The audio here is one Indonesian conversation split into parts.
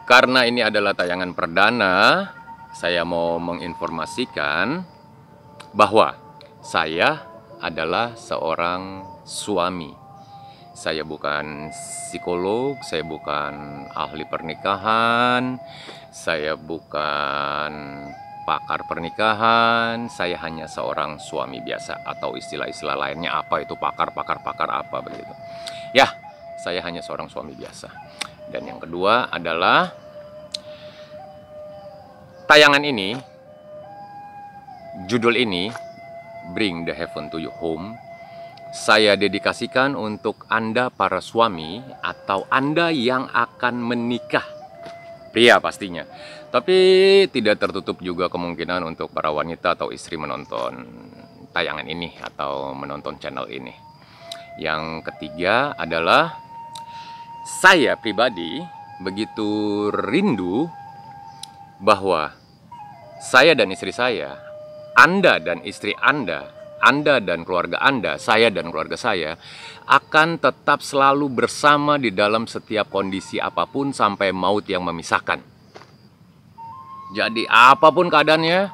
Karena ini adalah tayangan perdana, saya mau menginformasikan bahwa saya adalah seorang suami. Saya bukan psikolog, saya bukan ahli pernikahan, saya bukan pakar pernikahan, saya hanya seorang suami biasa, atau istilah-istilah lainnya apa itu pakar apa begitu. Ya, saya hanya seorang suami biasa. Dan yang kedua adalah tayangan ini, judul ini, Bring the Heaven to Your Home, saya dedikasikan untuk Anda para suami atau Anda yang akan menikah. Pria pastinya. Tapi tidak tertutup juga kemungkinan untuk para wanita atau istri menonton tayangan ini atau menonton channel ini. Yang ketiga adalah saya pribadi begitu rindu bahwa saya dan istri saya, Anda dan istri Anda, Anda dan keluarga Anda, saya dan keluarga saya akan tetap selalu bersama di dalam setiap kondisi apapun sampai maut yang memisahkan. Jadi apapun keadaannya,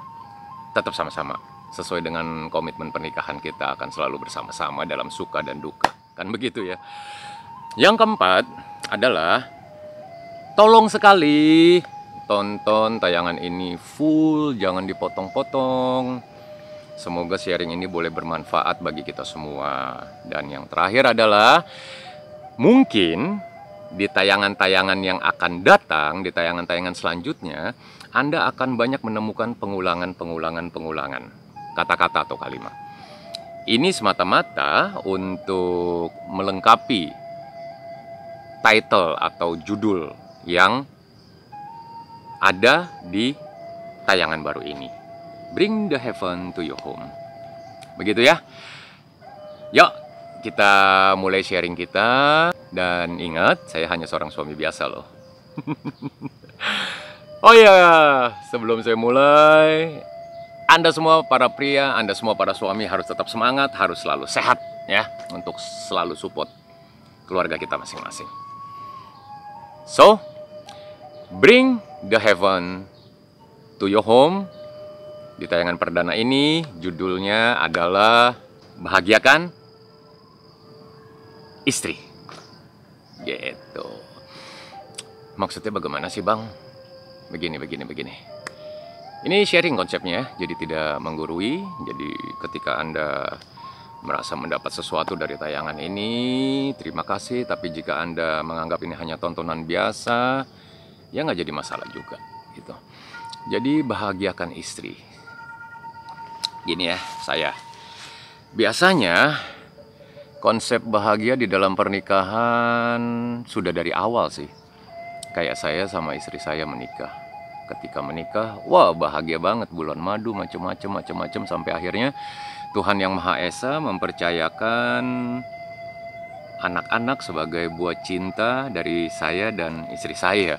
tetap sama-sama. Sesuai dengan komitmen pernikahan kita akan selalu bersama-sama dalam suka dan duka. Kan begitu ya. Yang keempat adalah tolong sekali tonton tayangan ini full, jangan dipotong-potong. Semoga sharing ini boleh bermanfaat bagi kita semua. Dan yang terakhir adalah mungkin di tayangan-tayangan yang akan datang, di tayangan-tayangan selanjutnya, Anda akan banyak menemukan pengulangan kata-kata atau kalimat. Ini semata-mata untuk melengkapi title atau judul yang ada di tayangan baru ini. Bring the Heaven to Your Home. Begitu ya. Yuk, kita mulai sharing kita. Dan ingat, saya hanya seorang suami biasa loh. Oh iya, sebelum saya mulai, Anda semua para pria, Anda semua para suami harus tetap semangat, harus selalu sehat ya, untuk selalu support keluarga kita masing-masing. So, bring the heaven to your home. Di tayangan perdana ini judulnya adalah Bahagiakan Istri. Gitu. Maksudnya bagaimana sih Bang? Begini. Ini sharing konsepnya, jadi tidak menggurui. Jadi ketika Anda merasa mendapat sesuatu dari tayangan ini, terima kasih. Tapi jika Anda menganggap ini hanya tontonan biasa, ya nggak jadi masalah juga gitu. Jadi bahagiakan istri. Gini ya, saya biasanya konsep bahagia di dalam pernikahan sudah dari awal sih. Kayak saya sama istri saya menikah. Ketika menikah, wah bahagia banget, bulan madu macam-macam sampai akhirnya Tuhan Yang Maha Esa mempercayakan anak-anak sebagai buah cinta dari saya dan istri saya.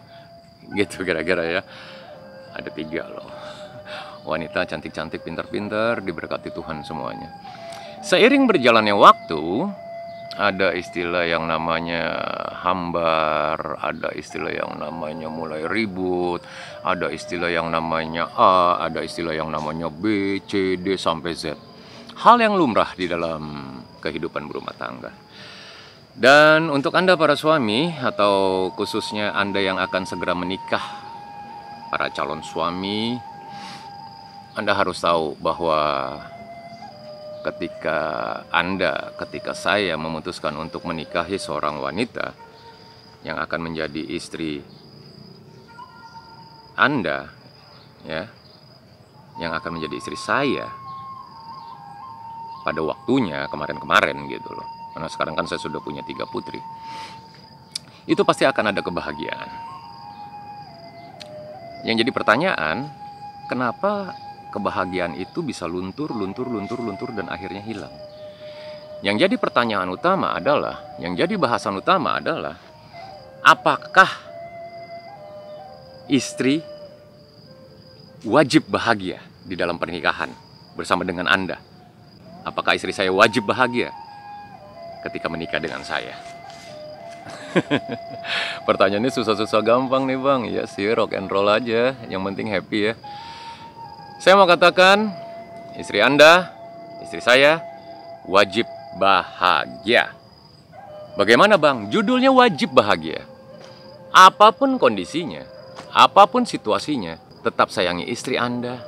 Gitu kira-kira ya. Ada 3 loh. Wanita cantik-cantik, pintar-pintar, diberkati Tuhan semuanya. Seiring berjalannya waktu, ada istilah yang namanya hambar, ada istilah yang namanya mulai ribut, ada istilah yang namanya A, ada istilah yang namanya B, C, D, sampai Z. Hal yang lumrah di dalam kehidupan berumah tangga. Dan untuk Anda para suami, atau khususnya Anda yang akan segera menikah, para calon suami, Anda harus tahu bahwa ketika saya memutuskan untuk menikahi seorang wanita yang akan menjadi istri Anda, ya, yang akan menjadi istri saya pada waktunya kemarin-kemarin gitu loh. Karena sekarang kan saya sudah punya 3 putri. Itu pasti akan ada kebahagiaan. Yang jadi pertanyaan, kenapa kebahagiaan itu bisa luntur dan akhirnya hilang? Yang jadi pertanyaan utama adalah, yang jadi bahasan utama adalah, apakah istri wajib bahagia di dalam pernikahan bersama dengan Anda? Apakah istri saya wajib bahagia ketika menikah dengan saya? Pertanyaannya susah-susah gampang nih bang. Ya sih, rock and roll aja. Yang penting happy ya. Saya mau katakan, istri Anda, istri saya, wajib bahagia. Bagaimana bang? Judulnya wajib bahagia. Apapun kondisinya, apapun situasinya, tetap sayangi istri Anda.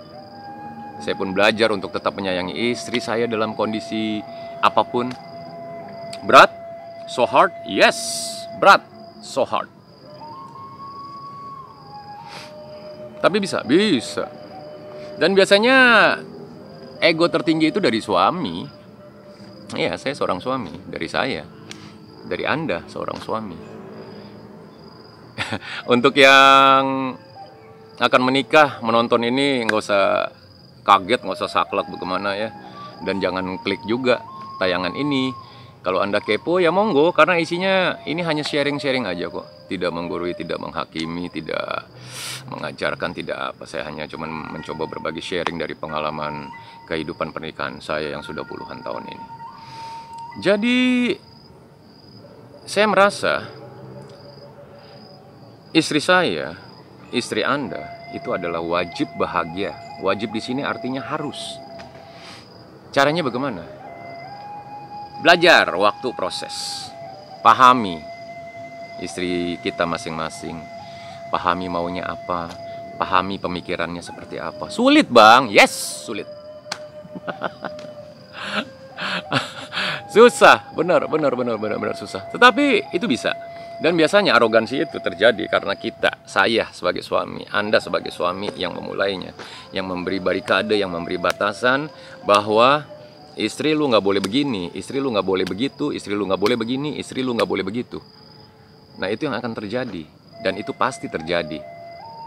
Saya pun belajar untuk tetap menyayangi istri saya dalam kondisi apapun. Berat? So hard? Yes, berat. So hard. Tapi bisa. Dan biasanya ego tertinggi itu dari suami. Iya, saya seorang suami. Dari saya. Dari Anda, seorang suami. Untuk yang akan menikah, menonton ini nggak usah kaget, nggak usah saklek bagaimana ya. Dan jangan klik juga tayangan ini. Kalau Anda kepo ya monggo, karena isinya ini hanya sharing-sharing aja kok. Tidak menggurui, tidak menghakimi, tidak mengajarkan, tidak apa. Saya hanya cuma mencoba berbagi sharing dari pengalaman kehidupan pernikahan saya yang sudah puluhan tahun ini. Jadi saya merasa istri saya, istri Anda itu adalah wajib bahagia. Wajib di sini artinya harus. Caranya bagaimana? Belajar waktu proses. Pahami istri kita masing-masing. Pahami maunya apa. Pahami pemikirannya seperti apa. Sulit bang, yes sulit. Susah, benar susah. Tetapi itu bisa. Dan biasanya arogansi itu terjadi karena saya sebagai suami, Anda sebagai suami yang memulainya, yang memberi barikade, yang memberi batasan bahwa istri lu nggak boleh begini, istri lu nggak boleh begitu, istri lu nggak boleh begini, istri lu nggak boleh begitu. Nah itu yang akan terjadi, dan itu pasti terjadi.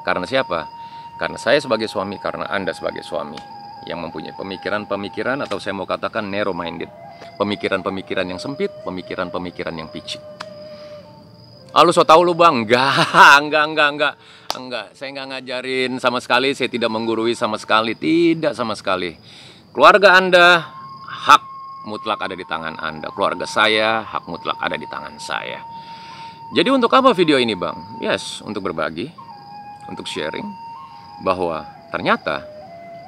Karena siapa? Karena saya sebagai suami, karena Anda sebagai suami yang mempunyai pemikiran-pemikiran, atau saya mau katakan narrow minded, pemikiran-pemikiran yang sempit, pemikiran-pemikiran yang picik. Lu so tau lu bang? Enggak. Saya nggak ngajarin sama sekali, saya tidak menggurui sama sekali, tidak sama sekali. Keluarga Anda hak mutlak ada di tangan Anda. Keluarga saya hak mutlak ada di tangan saya. Jadi untuk apa video ini bang? Yes, untuk berbagi, untuk sharing bahwa ternyata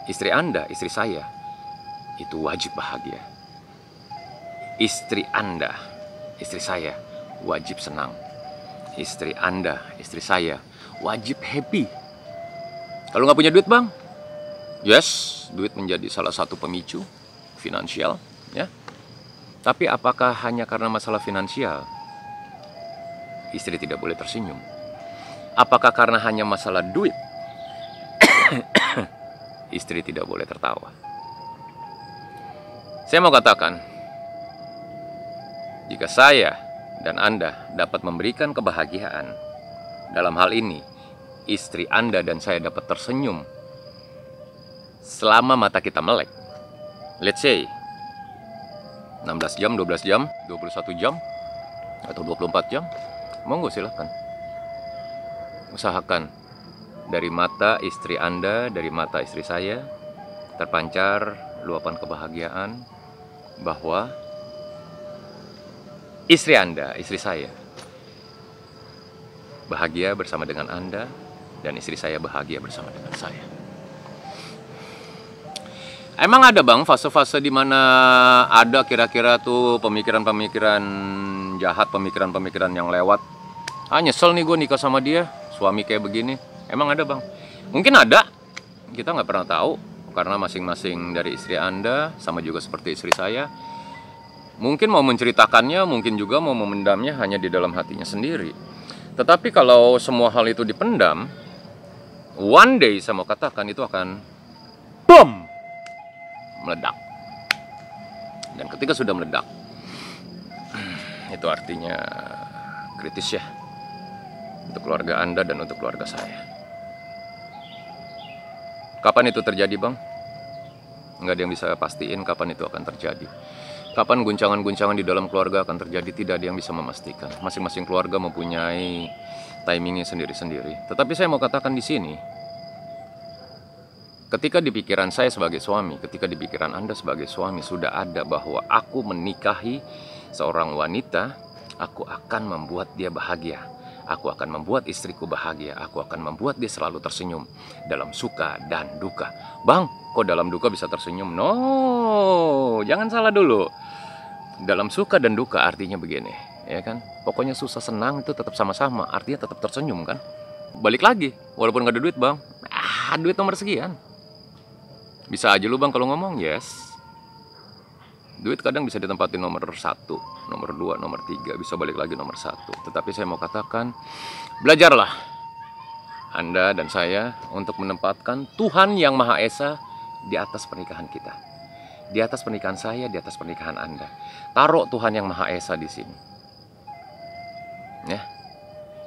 istri Anda, istri saya itu wajib bahagia. Istri Anda, istri saya wajib senang. Istri Anda, istri saya wajib happy. Kalau nggak punya duit bang, yes, duit menjadi salah satu pemicu finansial, ya. Tapi apakah hanya karena masalah finansial istri tidak boleh tersenyum? Apakah karena hanya masalah duit istri tidak boleh tertawa? Saya mau katakan, jika saya dan Anda dapat memberikan kebahagiaan, dalam hal ini istri Anda dan saya dapat tersenyum selama mata kita melek, let's say 16 jam, 12 jam, 21 jam, atau 24 jam, monggo silahkan. Usahakan dari mata istri Anda, dari mata istri saya terpancar luapan kebahagiaan bahwa istri Anda, istri saya bahagia bersama dengan Anda, dan istri saya bahagia bersama dengan saya. Emang ada bang fase-fase di mana ada kira-kira tuh pemikiran-pemikiran jahat, pemikiran-pemikiran yang lewat. Nyesel nih gue nikah sama dia, suami kayak begini. Emang ada bang? Mungkin ada, kita nggak pernah tahu. Karena masing-masing dari istri Anda sama juga seperti istri saya, mungkin mau menceritakannya, mungkin juga mau memendamnya hanya di dalam hatinya sendiri. Tetapi kalau semua hal itu dipendam, one day saya mau katakan itu akan boom, meledak. Dan ketika sudah meledak, itu artinya kritis ya, untuk keluarga Anda dan untuk keluarga saya. Kapan itu terjadi bang? Nggak ada yang bisa pastiin kapan itu akan terjadi. Kapan guncangan-guncangan di dalam keluarga akan terjadi, tidak ada yang bisa memastikan. Masing-masing keluarga mempunyai timingnya sendiri-sendiri. Tetapi saya mau katakan di sini, ketika di pikiran saya sebagai suami, ketika di pikiran Anda sebagai suami sudah ada bahwa aku menikahi seorang wanita Aku akan membuat dia bahagia. Aku akan membuat istriku bahagia. Aku akan membuat dia selalu tersenyum dalam suka dan duka. Bang, kok dalam duka bisa tersenyum? No, jangan salah dulu. Dalam suka dan duka artinya begini, ya kan? Pokoknya susah senang itu tetap sama-sama, artinya tetap tersenyum kan? Balik lagi, walaupun nggak ada duit bang, duit nomor sekian. Bisa aja lu bang kalau ngomong, yes. Duit kadang bisa ditempatin nomor 1, nomor 2, nomor 3, bisa balik lagi nomor 1. Tetapi saya mau katakan, belajarlah Anda dan saya untuk menempatkan Tuhan yang Maha Esa di atas pernikahan kita. Di atas pernikahan saya, di atas pernikahan Anda. Taruh Tuhan yang Maha Esa di sini. Ya.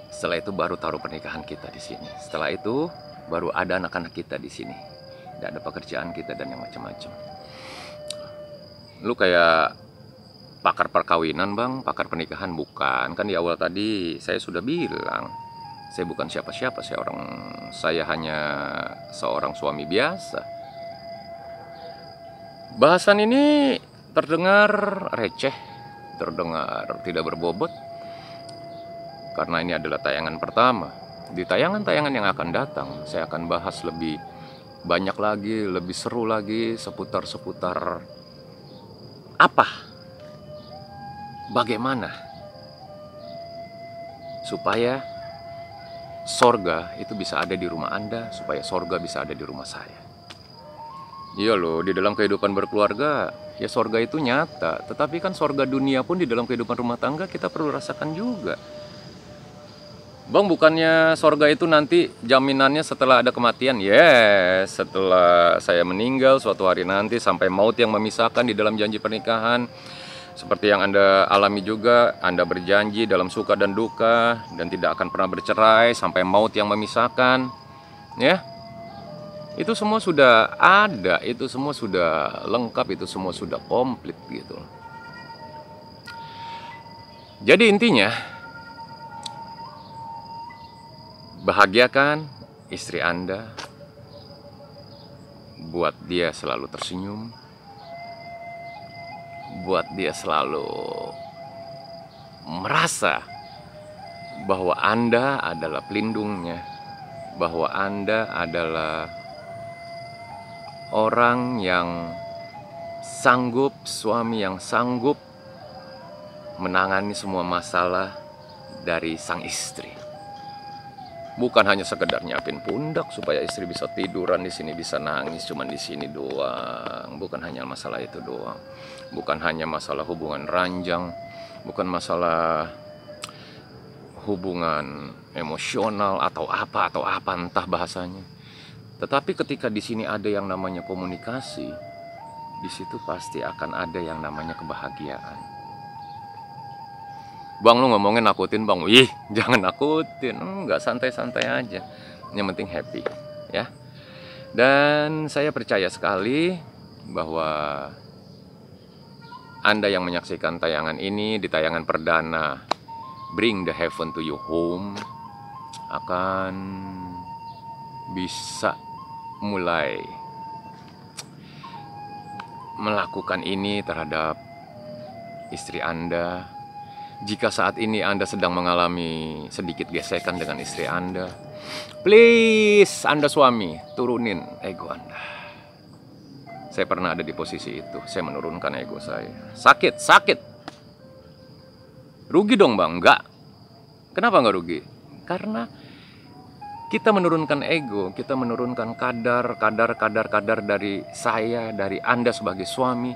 Setelah itu baru taruh pernikahan kita di sini. Setelah itu baru ada anak-anak kita di sini. Tidak ada pekerjaan kita dan yang macam-macam. Lu kayak pakar perkawinan bang, pakar pernikahan bukan. Kan di awal tadi saya sudah bilang, saya bukan siapa-siapa, saya hanya seorang suami biasa. Bahasan ini terdengar receh, terdengar tidak berbobot, karena ini adalah tayangan pertama. Di tayangan-tayangan yang akan datang, saya akan bahas lebih banyak lagi, lebih seru lagi seputar apa, bagaimana supaya sorga itu bisa ada di rumah Anda, supaya sorga bisa ada di rumah saya. Iya loh, di dalam kehidupan berkeluarga, ya sorga itu nyata. Tetapi kan sorga dunia pun di dalam kehidupan rumah tangga kita perlu rasakan juga. Bang, bukannya sorga itu nanti jaminannya setelah ada kematian? Yes, setelah saya meninggal suatu hari nanti sampai maut yang memisahkan di dalam janji pernikahan. Seperti yang Anda alami juga, Anda berjanji dalam suka dan duka dan tidak akan pernah bercerai sampai maut yang memisahkan. Ya, itu semua sudah ada, itu semua sudah lengkap, itu semua sudah komplit gitu. Jadi intinya, bahagiakan istri Anda, buat dia selalu tersenyum, buat dia selalu merasa bahwa Anda adalah pelindungnya, bahwa Anda adalah orang yang sanggup, suami yang sanggup menangani semua masalah dari sang istri. Bukan hanya sekedar nyiapin pundak supaya istri bisa tiduran di sini, bisa nangis cuman di sini doang. Bukan hanya masalah itu doang. Bukan hanya masalah hubungan ranjang, bukan masalah hubungan emosional atau apa entah bahasanya. Tetapi ketika di sini ada yang namanya komunikasi, di situ pasti akan ada yang namanya kebahagiaan. Bang, lu ngomongin nakutin bang. Ih, jangan nakutin. Enggak, santai-santai aja. Yang penting happy, ya. Dan saya percaya sekali bahwa Anda yang menyaksikan tayangan ini di tayangan perdana Bring the Heaven to Your Home akan bisa mulai melakukan ini terhadap istri Anda. Jika saat ini Anda sedang mengalami sedikit gesekan dengan istri Anda, please Anda suami, turunin ego Anda. Saya pernah ada di posisi itu, saya menurunkan ego saya. Sakit. Rugi dong bang? Enggak. Kenapa enggak rugi? Karena kita menurunkan ego, kita menurunkan kadar dari saya, dari Anda sebagai suami.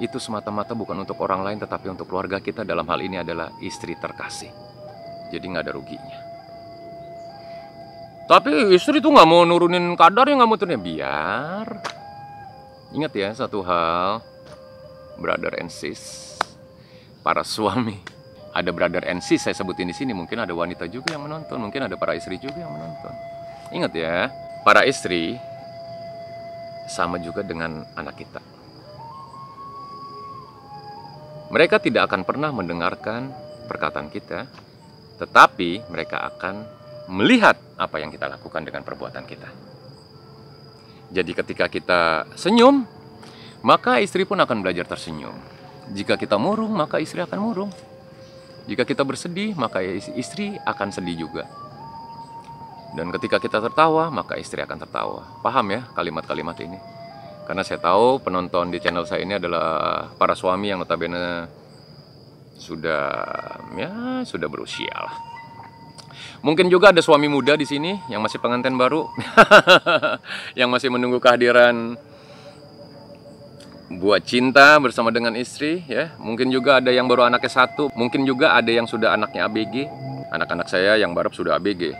Itu semata-mata bukan untuk orang lain, tetapi untuk keluarga kita. Dalam hal ini adalah istri terkasih. Jadi nggak ada ruginya. Tapi istri tuh nggak mau nurunin kadar, ya nggak mau turunin. Biar. Ingat ya satu hal, brother and sis, para suami. Ada brother and sis saya sebutin di sini, mungkin ada wanita juga yang menonton, mungkin ada para istri juga yang menonton. Ingat ya, para istri sama juga dengan anak kita. Mereka tidak akan pernah mendengarkan perkataan kita, tetapi mereka akan melihat apa yang kita lakukan dengan perbuatan kita. Jadi ketika kita senyum, maka istri pun akan belajar tersenyum. Jika kita murung, maka istri akan murung. Jika kita bersedih, maka istri akan sedih juga. Dan ketika kita tertawa, maka istri akan tertawa. Paham ya kalimat-kalimat ini? Karena saya tahu penonton di channel saya ini adalah para suami yang notabene sudah berusia lah. Mungkin juga ada suami muda di sini yang masih pengantin baru, yang masih menunggu kehadiran buat cinta bersama dengan istri ya. Mungkin juga ada yang baru anaknya satu, mungkin juga ada yang sudah anaknya ABG. Anak-anak saya yang baru sudah ABG,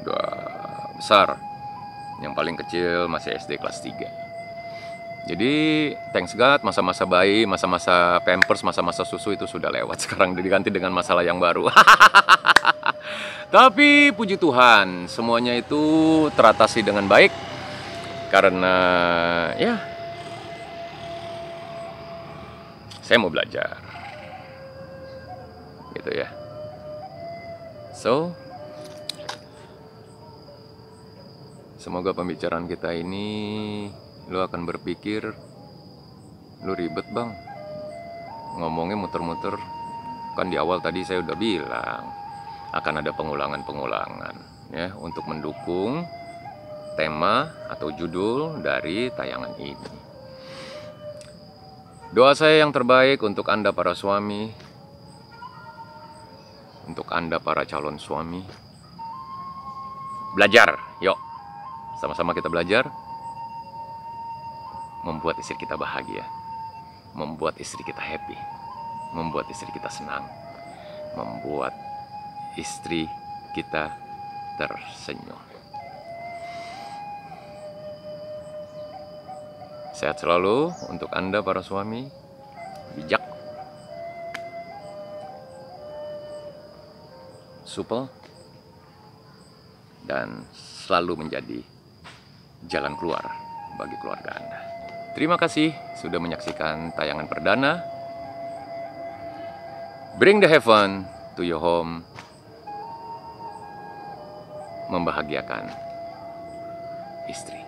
udah besar. Yang paling kecil masih SD kelas 3. Jadi thanks God, masa-masa bayi, masa-masa pampers, masa-masa susu itu sudah lewat. Sekarang diganti dengan masalah yang baru. Tapi puji Tuhan, semuanya itu teratasi dengan baik. Karena ya, saya mau belajar. Gitu ya. So, semoga pembicaraan kita ini lu akan berpikir, lu ribet bang, ngomongnya muter-muter. Kan di awal tadi saya udah bilang akan ada pengulangan-pengulangan ya, untuk mendukung tema atau judul dari tayangan ini. Doa saya yang terbaik untuk Anda para suami, untuk Anda para calon suami. Belajar, yuk sama-sama kita belajar membuat istri kita bahagia, membuat istri kita happy, membuat istri kita senang, membuat istri kita tersenyum. Sehat selalu untuk Anda para suami, bijak, supel, dan selalu menjadi jalan keluar bagi keluarga Anda. Terima kasih sudah menyaksikan tayangan perdana Bring the Heaven to Your Home, membahagiakan istri.